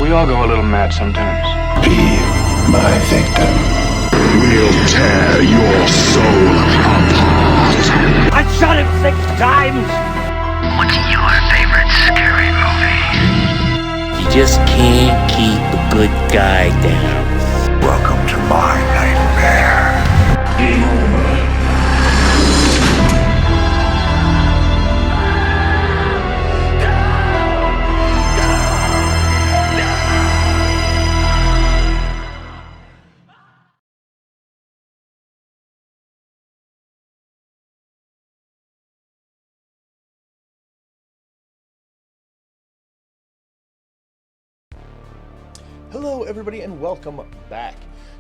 We all go a little mad sometimes. Be my victim. We'll tear your soul apart. I shot him 6 times! What's your favorite scary movie? You just can't keep a good guy down. Welcome to my nightmare. Game over. Hello everybody and welcome back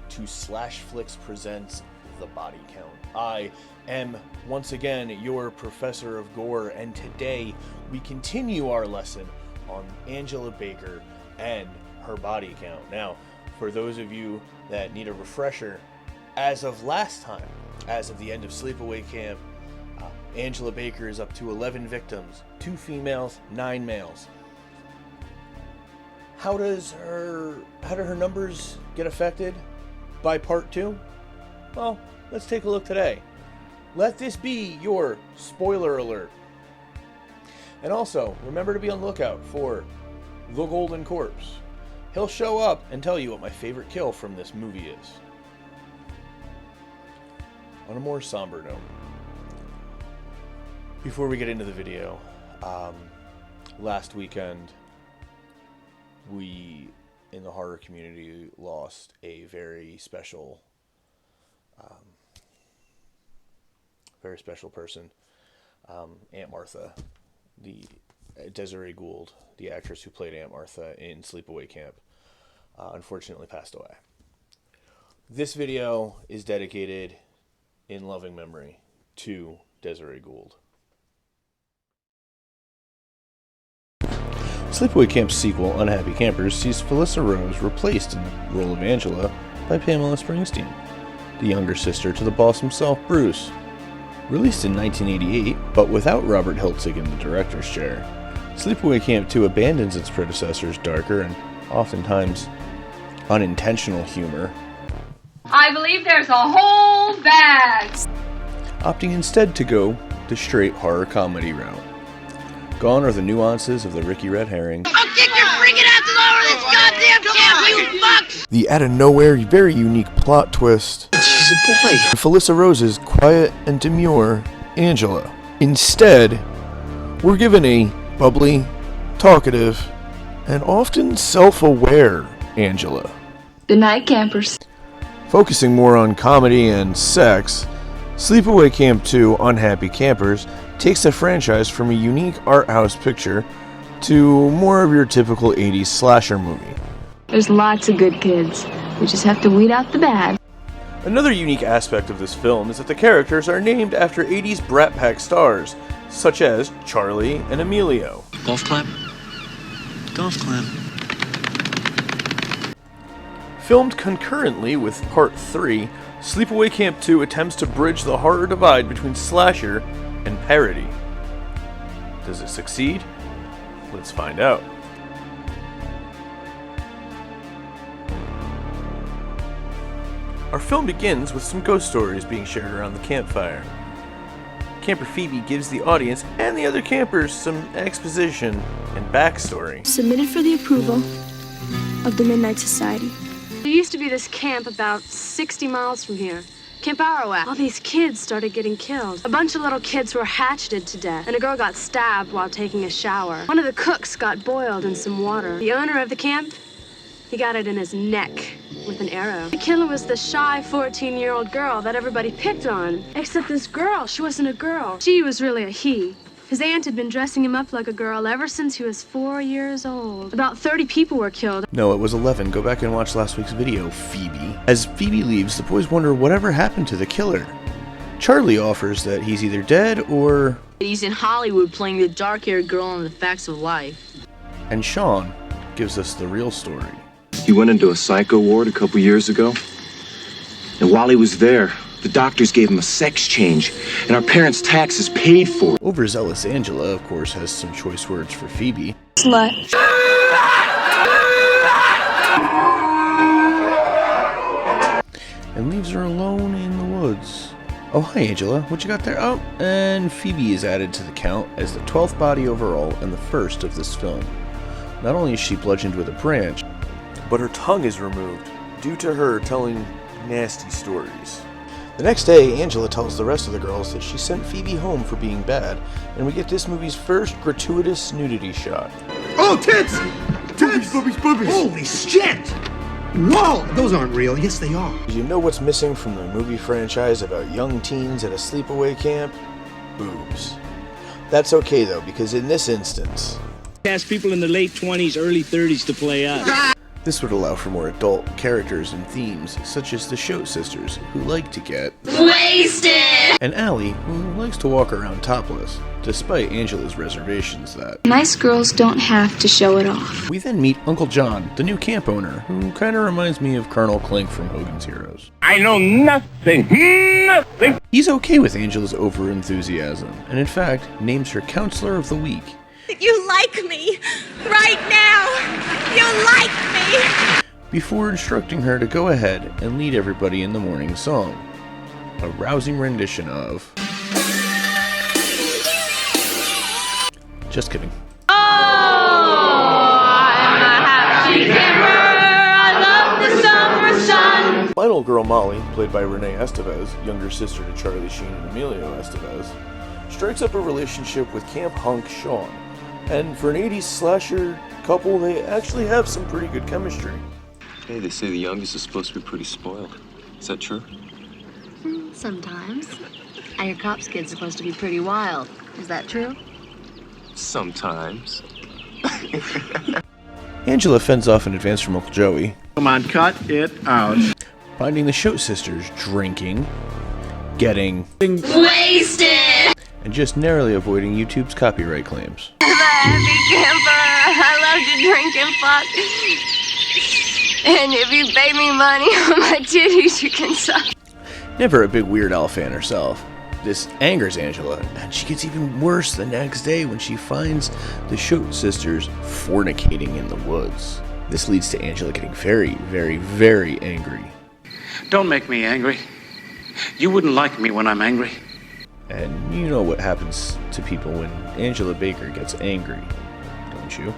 to Slash Flicks Presents The Body Count. I am once again your Professor of Gore, and today we continue our lesson on Angela Baker and her body count. Now, for those of you that need a refresher, as of last time, as of the end of Sleepaway Camp, Angela Baker is up to 11 victims, 2 females, 9 males. How do her numbers get affected by part 2? Well, let's take a look today. Let this be your spoiler alert. And also, remember to be on the lookout for the Golden Corpse. He'll show up and tell you what my favorite kill from this movie is. On a more somber note, before we get into the video, last weekend, we, in the horror community, lost a very special person, Aunt Martha, the Desiree Gould, the actress who played Aunt Martha in Sleepaway Camp, unfortunately passed away. This video is dedicated in loving memory to Desiree Gould. Sleepaway Camp's sequel, Unhappy Campers, sees Felissa Rose replaced in the role of Angela by Pamela Springsteen, the younger sister to the boss himself, Bruce. Released in 1988, but without Robert Hiltzik in the director's chair, Sleepaway Camp 2 abandons its predecessor's darker and oftentimes unintentional humor, I believe there's a whole bag, opting instead to go the straight horror comedy route. Gone are the nuances of the Ricky Red herring. I'll kick your freaking asses over this goddamn camp, you fucks! The out-of-nowhere, very unique plot twist. She's a boy. Felissa Rose's quiet and demure Angela. Instead, we're given a bubbly, talkative, and often self-aware Angela. Good night, campers. Focusing more on comedy and sex, Sleepaway Camp 2 Unhappy Campers takes the franchise from a unique art house picture to more of your typical 80s slasher movie. There's lots of good kids. We just have to weed out the bad. Another unique aspect of this film is that the characters are named after 80s Brat Pack stars, such as Charlie and Emilio. Golf clap? Golf clap. Filmed concurrently with Part 3, Sleepaway Camp 2 attempts to bridge the horror divide between slasher and parody. Does it succeed? Let's find out. Our film begins with some ghost stories being shared around the campfire. Camper Phoebe gives the audience and the other campers some exposition and backstory. Submitted for the approval of the Midnight Society. There used to be this camp about 60 miles from here. Camp Arawak. All these kids started getting killed. A bunch of little kids were hatcheted to death, and a girl got stabbed while taking a shower. One of the cooks got boiled in some water. The owner of the camp, he got it in his neck with an arrow. The killer was the shy 14-year-old girl that everybody picked on. Except this girl, she wasn't a girl. She was really a he. His aunt had been dressing him up like a girl ever since he was 4 years old. About 30 people were killed. No, it was 11. Go back and watch last week's video, Phoebe. As Phoebe leaves, the boys wonder whatever happened to the killer. Charlie offers that he's either dead or... he's in Hollywood playing the dark-haired girl on The Facts of Life. And Sean gives us the real story. He went into a psycho ward a couple years ago. And while he was there, the doctors gave him a sex change, and our parents' taxes paid for it. Overzealous Angela, of course, has some choice words for Phoebe. Slut. Oh, hi Angela, what you got there? Oh, and Phoebe is added to the count as the 12th body overall and the first of this film. Not only is she bludgeoned with a branch, but her tongue is removed due to her telling nasty stories. The next day, Angela tells the rest of the girls that she sent Phoebe home for being bad, and we get this movie's first gratuitous nudity shot. Oh, tits! Tits! Boobies! Holy shit! Whoa! Those aren't real. Yes, they are. Do you know what's missing from the movie franchise about young teens at a sleepaway camp? Boobs. That's okay though, because in this instance, ask people in their late 20s, early 30s to play us. This would allow for more adult characters and themes, such as the Shoat Sisters, who like to get wasted, and Allie, who likes to walk around topless, despite Angela's reservations that Nice girls don't have to show it off. We then meet Uncle John, the new camp owner, who kind of reminds me of Colonel Clink from Hogan's Heroes. I know nothing. He's okay with Angela's overenthusiasm, and in fact, names her Counselor of the Week. You like me right now. You like me. Before instructing her to go ahead and lead everybody in the morning song, a rousing rendition of... Just kidding. Oh, I'm a happy camper. I love the summer sun. Final girl Molly, played by Renee Estevez, younger sister to Charlie Sheen and Emilio Estevez, strikes up a relationship with camp hunk Sean. And for an 80s slasher couple, they actually have some pretty good chemistry. Hey, they say the youngest is supposed to be pretty spoiled. Is that true? Sometimes. And your cop's kid's supposed to be pretty wild. Is that true? Sometimes. Angela fends off in advance from Uncle Joey. Come on, cut it out. Finding the Shoat Sisters drinking, getting wasted, and just narrowly avoiding YouTube's copyright claims. I'm a happy camper. I love to drink and fuck. And if you pay me money on my titties, you can suck. Never a big Weird Al fan herself, this angers Angela, and she gets even worse the next day when she finds the Shoat Sisters fornicating in the woods. This leads to Angela getting very, very, very angry. Don't make me angry. You wouldn't like me when I'm angry. And you know what happens to people when Angela Baker gets angry, don't you?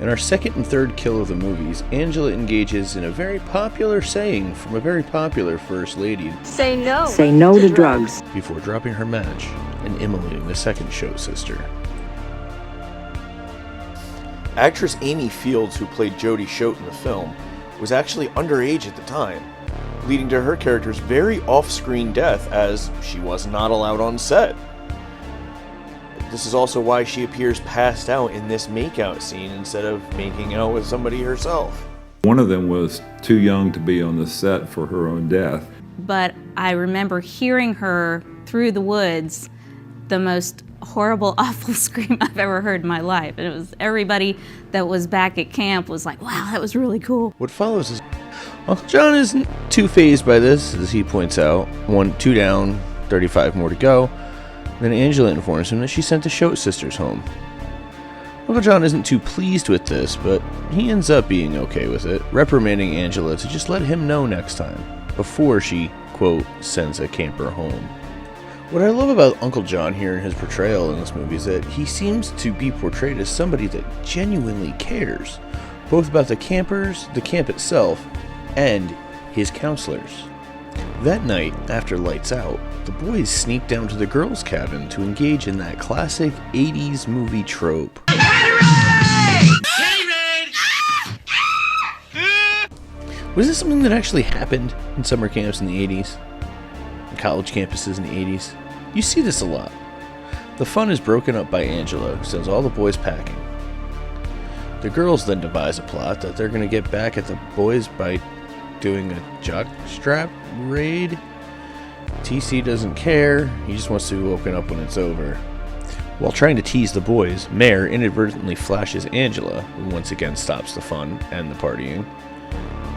In our second and third kill of the movies, Angela engages in a very popular saying from a very popular First Lady. Say no. Say no to drugs. Before dropping her match and immolating the second Shoat Sister. Actress Amy Fields, who played Jodie Shoat in the film, was actually underage at the time, leading to her character's very off-screen death as she was not allowed on set. This is also why she appears passed out in this makeout scene instead of making out with somebody herself. One of them was too young to be on the set for her own death. But I remember hearing her through the woods, the most horrible, awful scream I've ever heard in my life. And it was everybody that was back at camp was like, wow, that was really cool. What follows is Uncle John isn't too fazed by this, as he points out. 2 down, 35 more to go. Then Angela informs him that she sent the Shoat Sisters home. Uncle John isn't too pleased with this, but he ends up being okay with it, reprimanding Angela to just let him know next time, before she, quote, sends a camper home. What I love about Uncle John here in his portrayal in this movie is that he seems to be portrayed as somebody that genuinely cares, both about the campers, the camp itself, and his counselors. That night, after lights out, the boys sneak down to the girls' cabin to engage in that classic 80s movie trope. Was this something that actually happened in summer camps in the 80s? And college campuses in the 80s? You see this a lot. The fun is broken up by Angela, who sends all the boys packing. The girls then devise a plot that they're going to get back at the boys by doing a jockstrap raid. TC doesn't care, he just wants to be woken up when it's over. While trying to tease the boys, Mare inadvertently flashes Angela, who once again stops the fun and the partying,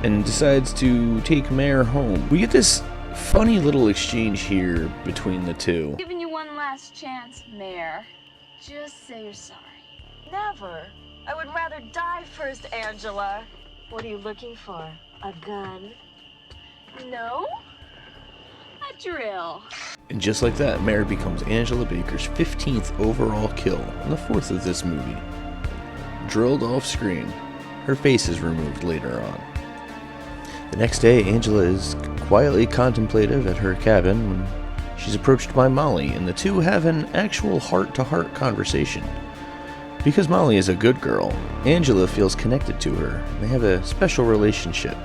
and decides to take Mare home. We get this funny little exchange here between the two. I'm giving you one last chance, Mare. Just say you're sorry. Never. I would rather die first, Angela. What are you looking for? A gun? No? A drill. And just like that, Mare becomes Angela Baker's 15th overall kill and the 4th of this movie. Drilled off screen, her face is removed later on. The next day, Angela is quietly contemplative at her cabin when she's approached by Molly, and the two have an actual heart-to-heart conversation. Because Molly is a good girl, Angela feels connected to her, and they have a special relationship.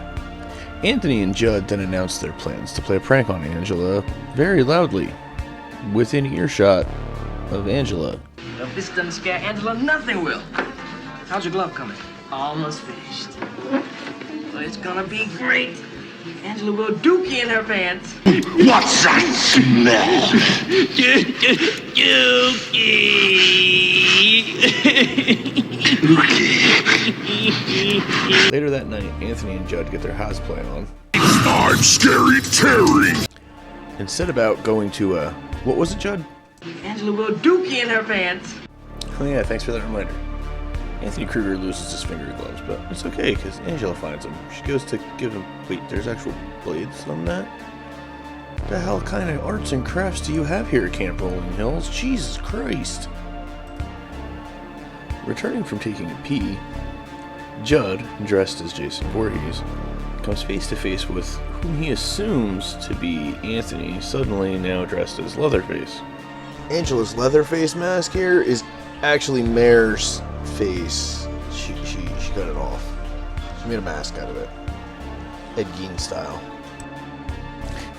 Anthony and Judd then announce their plans to play a prank on Angela very loudly, within earshot of Angela. Now, if this doesn't scare Angela, nothing will. How's your glove coming? Almost finished. Well, it's gonna be great. Angela will dookie in her pants. What's that smell? Dookie. Later that night, Anthony and Judd get their cosplay on. I'm Scary Terry! And set about going to what was it, Judd? Angela will dookie in her pants. Oh yeah, thanks for that reminder. Anthony Kruger loses his finger gloves, but it's okay because Angela finds them. She goes to give him. Wait, there's actual blades on that? What the hell kind of arts and crafts do you have here at Camp Rolling Hills? Jesus Christ! Returning from taking a pee, Judd, dressed as Jason Voorhees, comes face to face with whom he assumes to be Anthony, suddenly now dressed as Leatherface. Angela's Leatherface mask here is actually Mare's face. She cut it off. She made a mask out of it. Ed Gein style.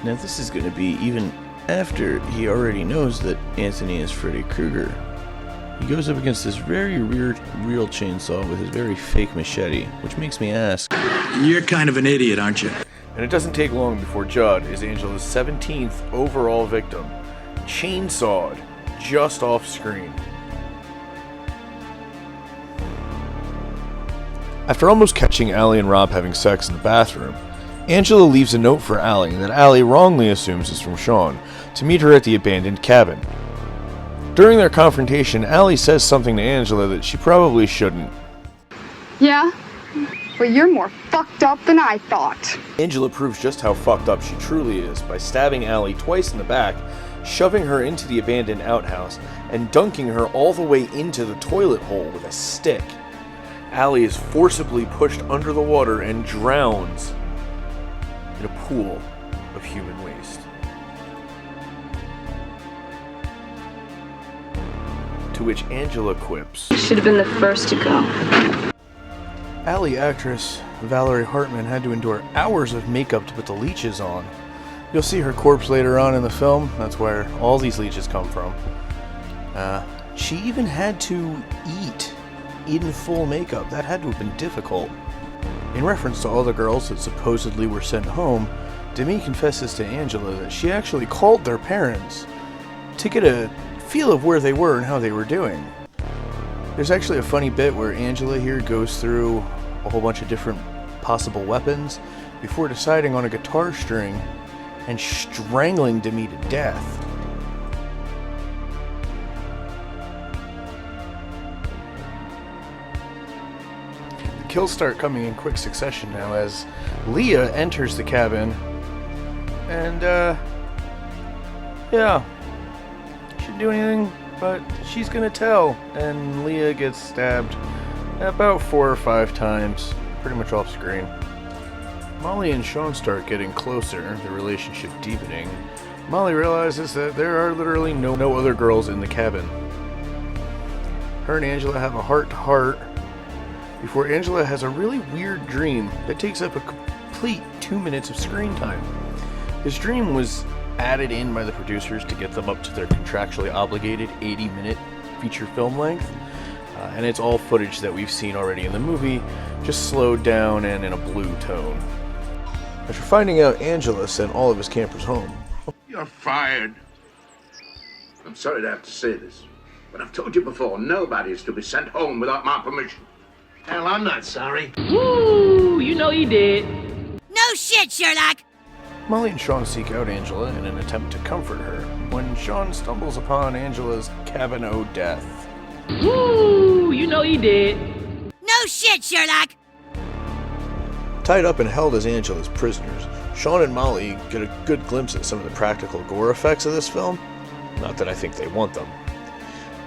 Now this is going to be even after he already knows that Anthony is Freddy Krueger. He goes up against this very real chainsaw with his very fake machete, which makes me ask... You're kind of an idiot, aren't you? And it doesn't take long before Judd is Angela's 17th overall victim, chainsawed just off screen. After almost catching Allie and Rob having sex in the bathroom, Angela leaves a note for Allie that Allie wrongly assumes is from Sean to meet her at the abandoned cabin. During their confrontation, Allie says something to Angela that she probably shouldn't. Yeah? Well, you're more fucked up than I thought. Angela proves just how fucked up she truly is by stabbing Allie twice in the back, shoving her into the abandoned outhouse, and dunking her all the way into the toilet hole with a stick. Allie is forcibly pushed under the water and drowns in a pool of human waste. To which Angela quips, You should have been the first to go. Allie actress Valerie Hartman had to endure hours of makeup to put the leeches on. You'll see her corpse later on in the film. That's where all these leeches come from. She even had to eat in full makeup. That had to have been difficult. In reference to all the girls that supposedly were sent home, Demi confesses to Angela that she actually called their parents to get a feel of where they were and how they were doing. There's actually a funny bit where Angela here goes through a whole bunch of different possible weapons before deciding on a guitar string and strangling Demi to death. The kills start coming in quick succession now as Leah enters the cabin and yeah, she didn't do anything, but she's gonna tell, and Leah gets stabbed about 4 or 5 times, pretty much off screen. Molly and Sean start getting closer, the relationship deepening. Molly realizes that there are literally no other girls in the cabin. Her and Angela have a heart-to-heart before Angela has a really weird dream that takes up a complete 2 minutes of screen time. This dream was added in by the producers to get them up to their contractually obligated 80-minute feature film length, and it's all footage that we've seen already in the movie, just slowed down and in a blue tone. After finding out Angela sent all of his campers home. You're fired. I'm sorry to have to say this, but I've told you before, nobody is to be sent home without my permission. Hell, I'm not sorry. Woo! You know you did. No shit, Sherlock! Molly and Sean seek out Angela in an attempt to comfort her, when Sean stumbles upon Angela's cabin o' death. Woo! You know you did. No shit, Sherlock! Tied up and held as Angela's prisoners, Sean and Molly get a good glimpse at some of the practical gore effects of this film. Not that I think they want them.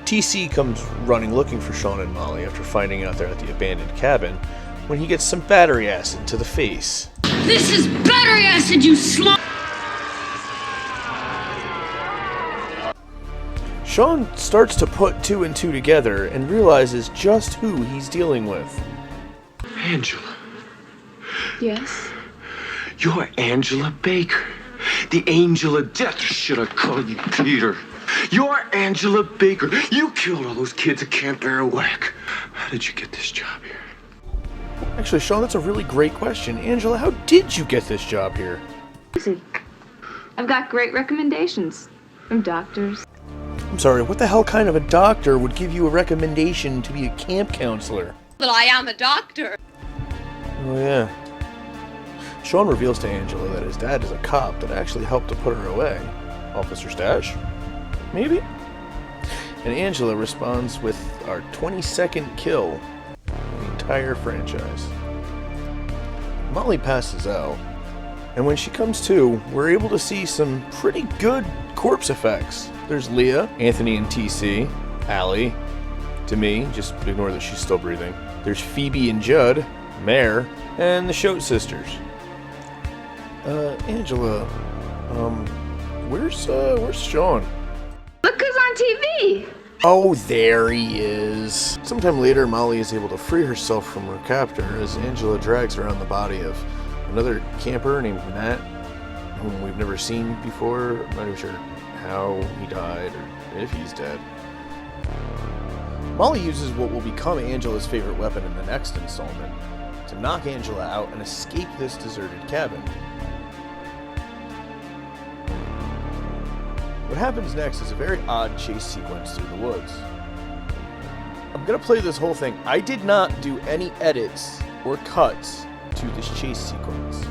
TC comes running looking for Sean and Molly after finding out they're at the abandoned cabin when he gets some battery acid to the face. This is battery acid, you slut! Sean starts to put two and two together and realizes just who he's dealing with. Angela. Yes? You're Angela Baker. The angel of death. Should I call you Peter? You're Angela Baker. You killed all those kids at Camp Arawak. How did you get this job here? Actually, Sean, that's a really great question. Angela, how did you get this job here? I've got great recommendations from doctors. I'm sorry, what the hell kind of a doctor would give you a recommendation to be a camp counselor? But I am a doctor. Oh, yeah. Sean reveals to Angela that his dad is a cop that actually helped to put her away. Officer Stash? Maybe? And Angela responds with our 22nd kill of the entire franchise. Molly passes out, and when she comes to, we're able to see some pretty good corpse effects. There's Leah, Anthony and TC, Allie, to me, just ignore that she's still breathing. There's Phoebe and Judd, Mare, and the Shote sisters. Angela, where's Sean? Look who's on TV! Oh, there he is. Sometime later, Molly is able to free herself from her captor as Angela drags around the body of another camper named Matt, whom we've never seen before. I'm not even sure how he died or if he's dead. Molly uses what will become Angela's favorite weapon in the next installment to knock Angela out and escape this deserted cabin. What happens next is a very odd chase sequence through the woods. I'm gonna play this whole thing. I did not do any edits or cuts to this chase sequence.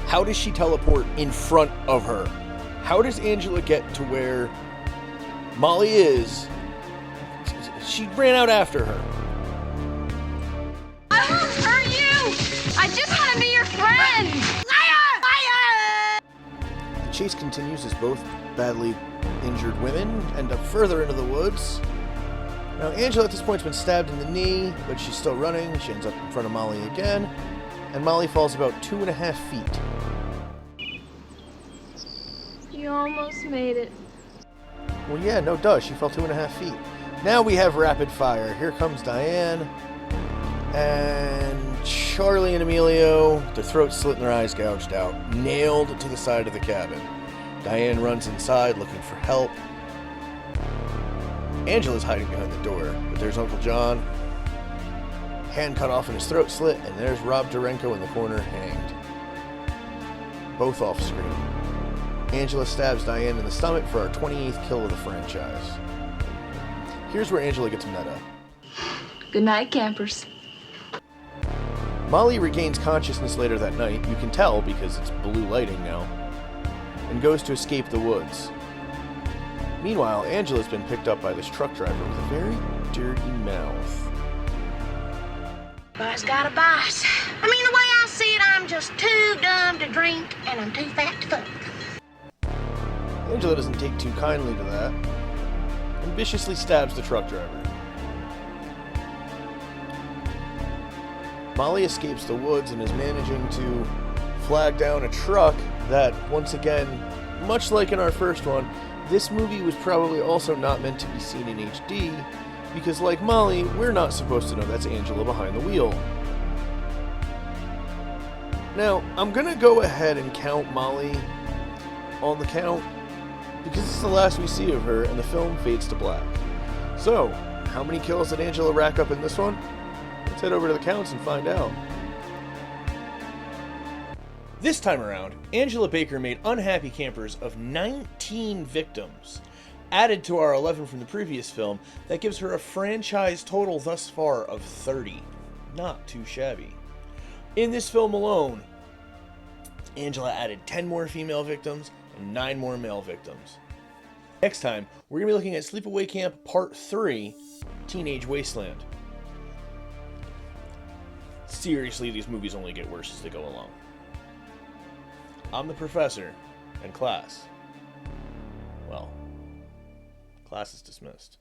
How does she teleport in front of her? How does Angela get to where Molly is? She ran out after her. I won't hurt you! I just want to be your friend! Liar! The chase continues as both badly injured women end up further into the woods. Now, Angela at this point has been stabbed in the knee, but she's still running. She ends up in front of Molly again, and Molly falls about 2.5 feet. You almost made it. Well, yeah, no duh, she fell 2.5 feet. Now we have rapid fire. Here comes Diane, and Charlie and Emilio, their throats slit and their eyes gouged out, nailed to the side of the cabin. Diane runs inside looking for help. Angela's hiding behind the door, but there's Uncle John, hand cut off and his throat slit, and there's Rob Durenko in the corner hanged. Both off screen. Angela stabs Diane in the stomach for our 28th kill of the franchise. Here's where Angela gets meta. Good night, campers. Molly regains consciousness later that night, you can tell because it's blue lighting now, and goes to escape the woods. Meanwhile, Angela's been picked up by this truck driver with a very dirty mouth. Boss got a boss. I mean, the way I see it, I'm just too dumb to drink, and I'm too fat to fuck. Angela doesn't take too kindly to that, and viciously stabs the truck driver. Molly escapes the woods and is managing to flag down a truck that, once again, much like in our first one, this movie was probably also not meant to be seen in HD, because like Molly, we're not supposed to know that's Angela behind the wheel. Now, I'm gonna go ahead and count Molly on the count, because this is the last we see of her and the film fades to black. So, how many kills did Angela rack up in this one? Let's head over to the counts and find out. This time around, Angela Baker made unhappy campers of 19 victims. Added to our 11 from the previous film, that gives her a franchise total thus far of 30. Not too shabby. In this film alone, Angela added 10 more female victims, and 9 more male victims. Next time, we're going to be looking at Sleepaway Camp Part 3, Teenage Wasteland. Seriously, these movies only get worse as they go along. I'm the professor, and class, well, class is dismissed.